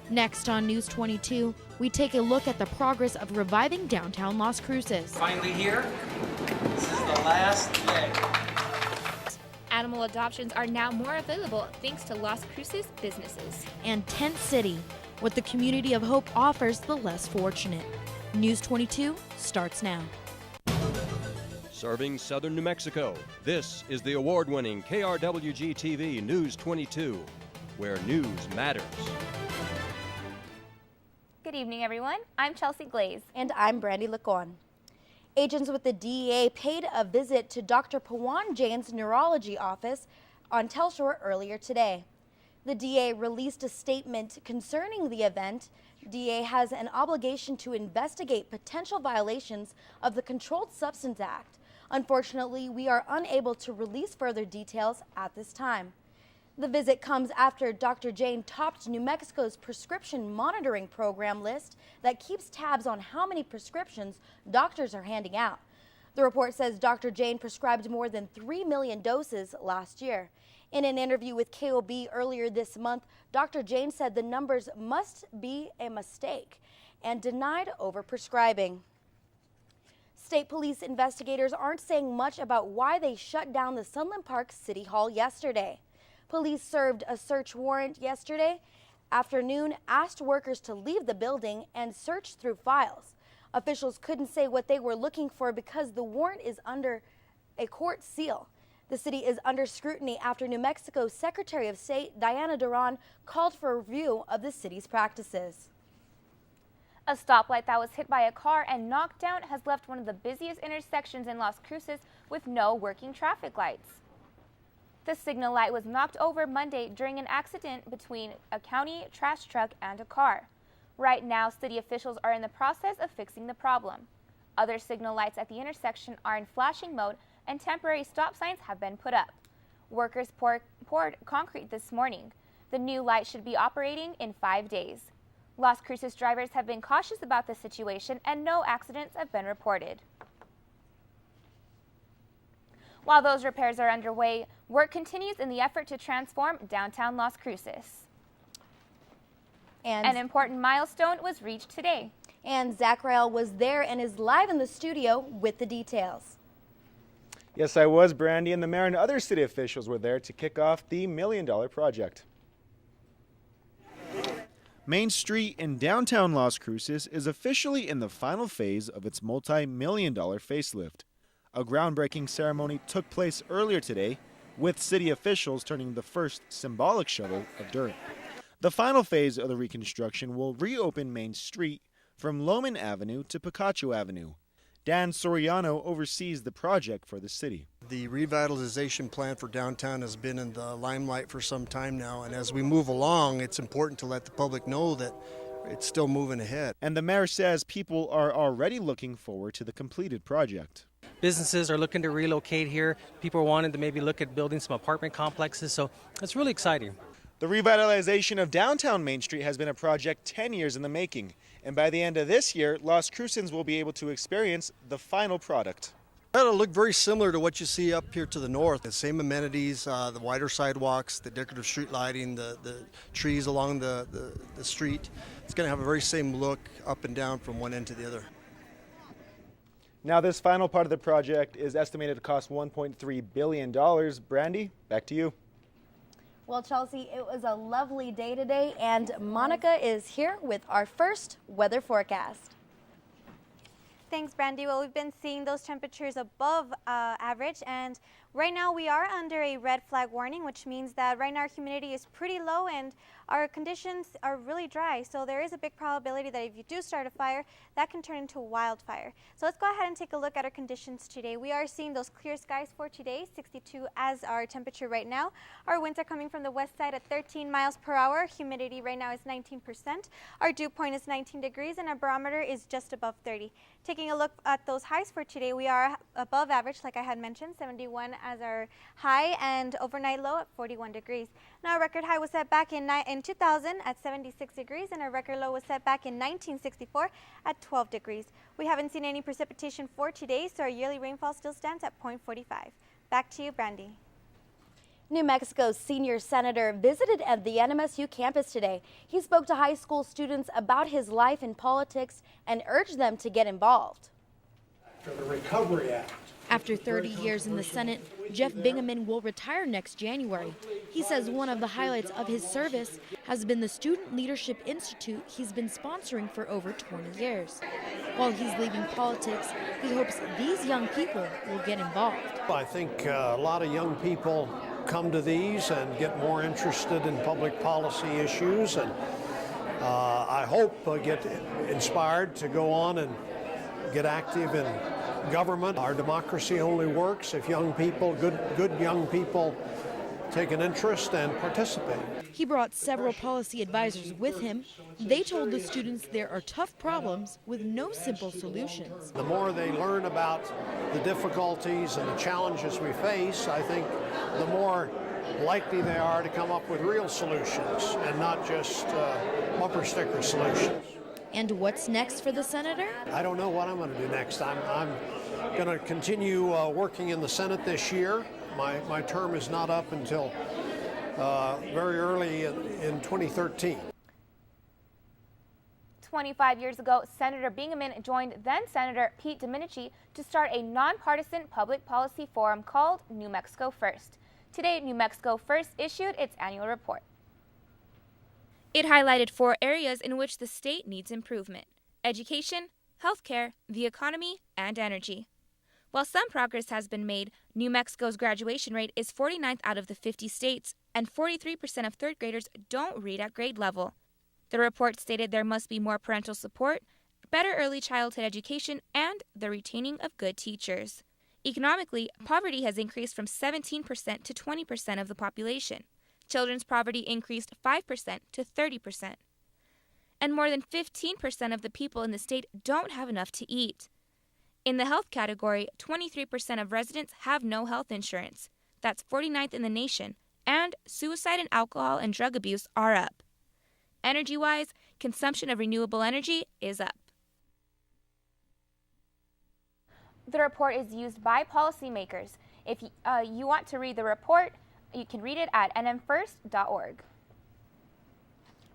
Next on News 22, we take a look at the progress of reviving downtown Las Cruces. Finally here. This is the last day. Animal adoptions are now more available thanks to Las Cruces businesses. And Tent City, what the community of hope offers the less fortunate. News 22 starts now. Serving southern New Mexico, this is the award-winning KRWG-TV News 22, where news matters. Good evening, everyone. I'm Chelsea Glaze. And I'm Brandy Lacon. Agents with the DEA paid a visit to Dr. Pawan Jain's neurology office on Telshore earlier today. The DEA released a statement concerning the event. DEA has an obligation to investigate potential violations of the Controlled Substance Act. Unfortunately, we are unable to release further details at this time. The visit comes after Dr. Jain topped New Mexico's prescription monitoring program list that keeps tabs on how many prescriptions doctors are handing out. The report says Dr. Jain prescribed more than 3 million doses last year. In an interview with KOB earlier this month, Dr. Jain said the numbers must be a mistake and denied overprescribing. State police investigators aren't saying much about why they shut down the Sunland Park City Hall yesterday. Police served a search warrant yesterday afternoon, asked workers to leave the building and search through files. Officials couldn't say what they were looking for because the warrant is under a court seal. The city is under scrutiny after New Mexico's Secretary of State Diana Duran called for a review of the city's practices. A stoplight that was hit by a car and knocked down has left one of the busiest intersections in Las Cruces with no working traffic lights. The signal light was knocked over Monday during an accident between a county trash truck and a car. Right now, city officials are in the process of fixing the problem. Other signal lights at the intersection are in flashing mode and temporary stop signs have been put up. Workers poured concrete this morning. The new light should be operating in 5 days. Las Cruces drivers have been cautious about the situation and no accidents have been reported. While those repairs are underway, work continues in the effort to transform downtown Las Cruces. An important milestone was reached today. And Zach Rael was there and is live in the studio with the details. Yes, I was, Brandy, and the mayor and other city officials were there to kick off the $1 million project. Main Street in downtown Las Cruces is officially in the final phase of its multi-million-dollar facelift. A groundbreaking ceremony took place earlier today, with city officials turning the first symbolic shovel of dirt. The final phase of the reconstruction will reopen Main Street from Loman Avenue to Picacho Avenue. Dan Soriano oversees the project for the city. The revitalization plan for downtown has been in the limelight for some time now, and as we move along, it's important to let the public know that it's still moving ahead. And the mayor says people are already looking forward to the completed project. Businesses are looking to relocate here. People are wanting to maybe look at building some apartment complexes, so it's really exciting. The revitalization of downtown Main Street has been a project 10 years in the making, and by the end of this year, Las Crucens will be able to experience the final product. It'll look very similar to what you see up here to the north. The same amenities, the wider sidewalks, the decorative street lighting, the trees along the street. It's going to have a very same look up and down from one end to the other. Now, this final part of the project is estimated to cost $1.3 billion. Brandy, back to you. Well, Chelsea, it was a lovely day today, and Monica is here with our first weather forecast. Thanks, Brandy. Well, we've been seeing those temperatures above average, and right now we are under a red flag warning, which means that right now our humidity is pretty low and our conditions are really dry. So there is a big probability that if you do start a fire, that can turn into a wildfire. So let's go ahead and take a look at our conditions today. We are seeing those clear skies for today, 62 as our temperature right now. Our winds are coming from the west side at 13 miles per hour. Humidity right now is 19%. Our dew point is 19 degrees and our barometer is just above 30. Taking a look at those highs for today, we are above average, like I had mentioned, 71 as our high and overnight low at 41 degrees. Now, our record high was set back in 2000 at 76 degrees, and our record low was set back in 1964 at 12 degrees. We haven't seen any precipitation for today, so our yearly rainfall still stands at 0.45. Back to you, Brandy. New Mexico's senior senator visited at the NMSU campus today. He spoke to high school students about his life in politics and urged them to get involved. For the Recovery Act. After 30 years in the Senate, Jeff Bingaman will retire next January. He says one of the highlights of his service has been the Student Leadership Institute he's been sponsoring for over 20 years. While he's leaving politics, he hopes these young people will get involved. I think a lot of young people come to these and get more interested in public policy issues, and I hope get inspired to go on and get active in government. Our democracy only works if young people, good young people, take an interest and participate. He brought several policy advisors with him. They told the students there are tough problems with no simple solutions. The more they learn about the difficulties and the challenges we face, I think the more likely they are to come up with real solutions and not just bumper sticker solutions. And what's next for the senator? I don't know what I'm going to do next. I'm going to continue working in the Senate this year. My term is not up until very early in 2013. 25 years ago, Senator Bingaman joined then-Senator Pete Domenici to start a nonpartisan public policy forum called New Mexico First. Today, New Mexico First issued its annual report. It highlighted 4 areas in which the state needs improvement: education, healthcare, the economy, and energy. While some progress has been made, New Mexico's graduation rate is 49th out of the 50 states, and 43% of third graders don't read at grade level. The report stated there must be more parental support, better early childhood education, and the retaining of good teachers. Economically, poverty has increased from 17% to 20% of the population. Children's poverty increased 5% to 30%. And more than 15% of the people in the state don't have enough to eat. In the health category, 23% of residents have no health insurance. That's 49th in the nation. And suicide and alcohol and drug abuse are up. Energy-wise, consumption of renewable energy is up. The report is used by policymakers. If you want to read the report, you can read it at nmfirst.org.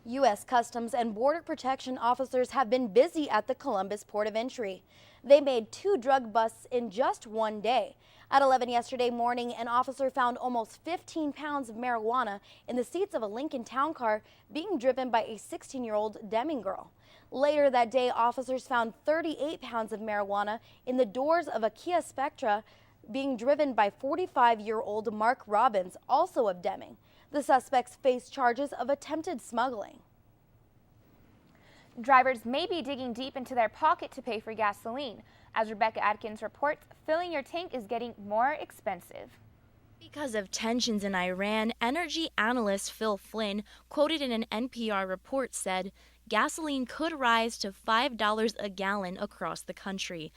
U.S. Customs and Border Protection officers have been busy at the Columbus Port of Entry. They made 2 drug busts in just one day. At 11 yesterday morning, an officer found almost 15 pounds of marijuana in the seats of a Lincoln Town car being driven by a 16-year-old Deming girl. Later that day, officers found 38 pounds of marijuana in the doors of a Kia Spectra being driven by 45-year-old Mark Robbins, also of Deming. The suspects face charges of attempted smuggling. Drivers may be digging deep into their pocket to pay for gasoline. As Rebecca Atkins reports, filling your tank is getting more expensive. Because of tensions in Iran, energy analyst Phil Flynn, quoted in an NPR report, said gasoline could rise to $5 a gallon across the country.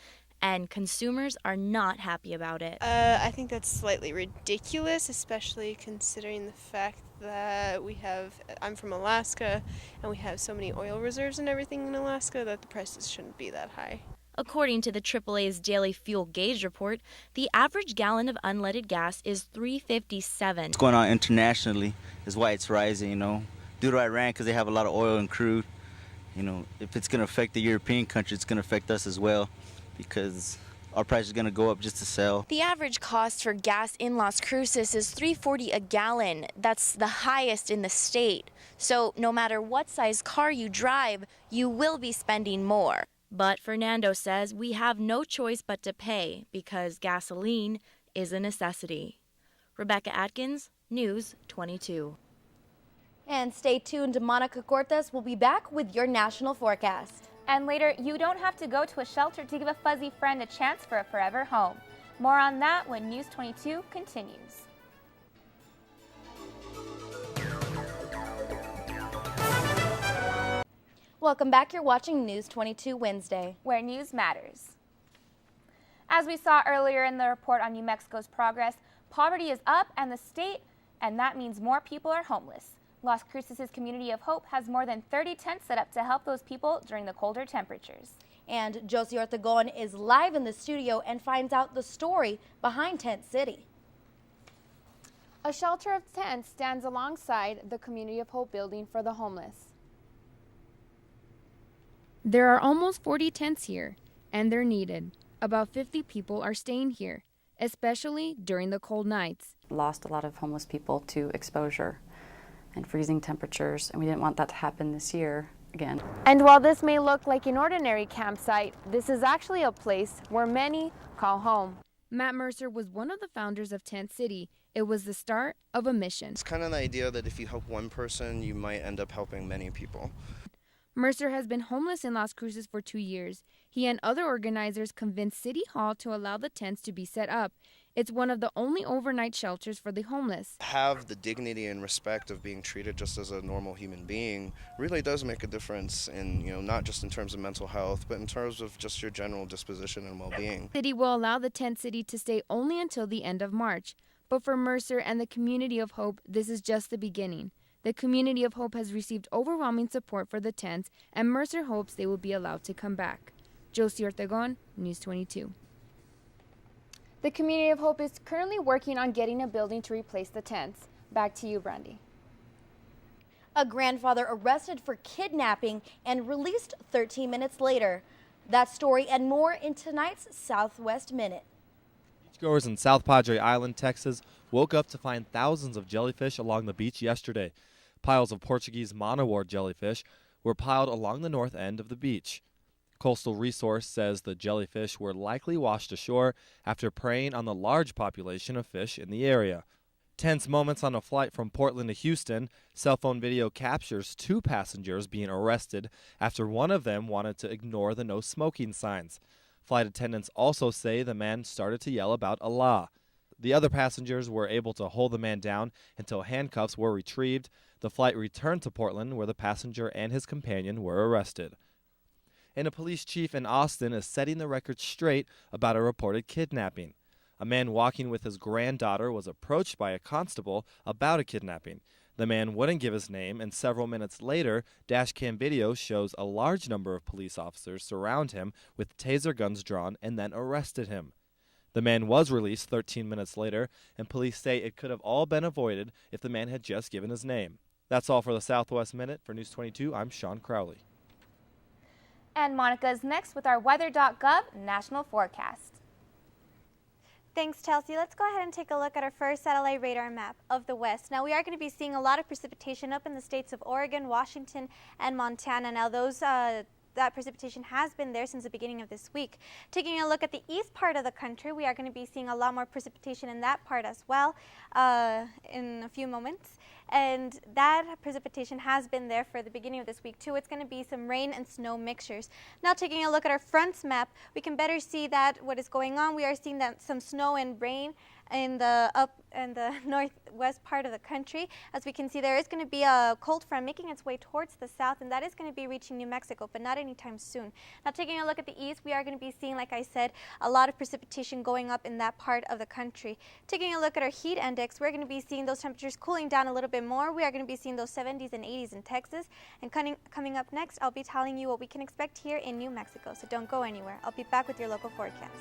And consumers are not happy about it. I think that's slightly ridiculous, especially considering the fact that I'm from Alaska, and we have so many oil reserves and everything in Alaska that the prices shouldn't be that high. According to the AAA's daily fuel gauge report, the average gallon of unleaded gas is $3.57. What's going on internationally is why it's rising, due to Iran, because they have a lot of oil and crude. If it's going to affect the European countries, it's going to affect us as well, because our price is going to go up just to sell. The average cost for gas in Las Cruces is $3.40 a gallon. That's the highest in the state. So no matter what size car you drive, you will be spending more. But Fernando says we have no choice but to pay because gasoline is a necessity. Rebecca Atkins, News 22. And stay tuned. Monica Cortes will be back with your national forecast. And later, you don't have to go to a shelter to give a fuzzy friend a chance for a forever home. More on that when News 22 continues. Welcome back. You're watching News 22 Wednesday, where news matters. As we saw earlier in the report on New Mexico's progress, poverty is up and that means more people are homeless. Las Cruces' Community of Hope has more than 30 tents set up to help those people during the colder temperatures. And Josie Ortegon is live in the studio and finds out the story behind Tent City. A shelter of tents stands alongside the Community of Hope building for the homeless. There are almost 40 tents here, and they're needed. About 50 people are staying here, especially during the cold nights. Lost a lot of homeless people to exposure and freezing temperatures, and we didn't want that to happen this year again. And while this may look like an ordinary campsite, this is actually a place where many call home. Matt Mercer was one of the founders of Tent City. It was the start of a mission. It's kind of the idea that if you help one person, you might end up helping many people. Mercer has been homeless in Las Cruces for 2 years. He and other organizers convinced City Hall to allow the tents to be set up. It's one of the only overnight shelters for the homeless. Have the dignity and respect of being treated just as a normal human being really does make a difference in, not just in terms of mental health, but in terms of just your general disposition and well-being. City will allow the Tent City to stay only until the end of March. But for Mercer and the Community of Hope, this is just the beginning. The Community of Hope has received overwhelming support for the tents, and Mercer hopes they will be allowed to come back. Josie Ortegon, News 22. The Community of Hope is currently working on getting a building to replace the tents. Back to you, Brandy. A grandfather arrested for kidnapping and released 13 minutes later. That story and more in tonight's Southwest Minute. Beachgoers in South Padre Island, Texas, woke up to find thousands of jellyfish along the beach yesterday. Piles of Portuguese monowar jellyfish were piled along the north end of the beach. Coastal Resource says the jellyfish were likely washed ashore after preying on the large population of fish in the area. Tense moments on a flight from Portland to Houston. Cell phone video captures 2 passengers being arrested after one of them wanted to ignore the no smoking signs. Flight attendants also say the man started to yell about Allah. The other passengers were able to hold the man down until handcuffs were retrieved. The flight returned to Portland, where the passenger and his companion were arrested. And a police chief in Austin is setting the record straight about a reported kidnapping. A man walking with his granddaughter was approached by a constable about a kidnapping. The man wouldn't give his name, and several minutes later, dashcam video shows a large number of police officers surround him with taser guns drawn and then arrested him. The man was released 13 minutes later, and police say it could have all been avoided if the man had just given his name. That's all for the Southwest Minute. For News 22, I'm Sean Crowley. And Monica is next with our weather.gov national forecast. Thanks, Chelsea. Let's go ahead and take a look at our first satellite radar map of the West. Now, we are going to be seeing a lot of precipitation up in the states of Oregon, Washington, and Montana. Now, that precipitation has been there since the beginning of this week. Taking a look at the east part of the country, we are going to be seeing a lot more precipitation in that part as well in a few moments. And that precipitation has been there for the beginning of this week too. It's going to be some rain and snow mixtures. Now, taking a look at our fronts map, we can better see that what is going on. We are seeing that some snow and rain in the northwest part of the country. As we can see, there is going to be a cold front making its way towards the south, and that is going to be reaching New Mexico, but not anytime soon. Now, taking a look at the east, we are going to be seeing, like I said, a lot of precipitation going up in that part of the country. Taking a look at our heat index, we're going to be seeing those temperatures cooling down a little bit more. We are going to be seeing those 70s and 80s in Texas. And coming up next, I'll be telling you what we can expect here in New Mexico. So don't go anywhere. I'll be back with your local forecast.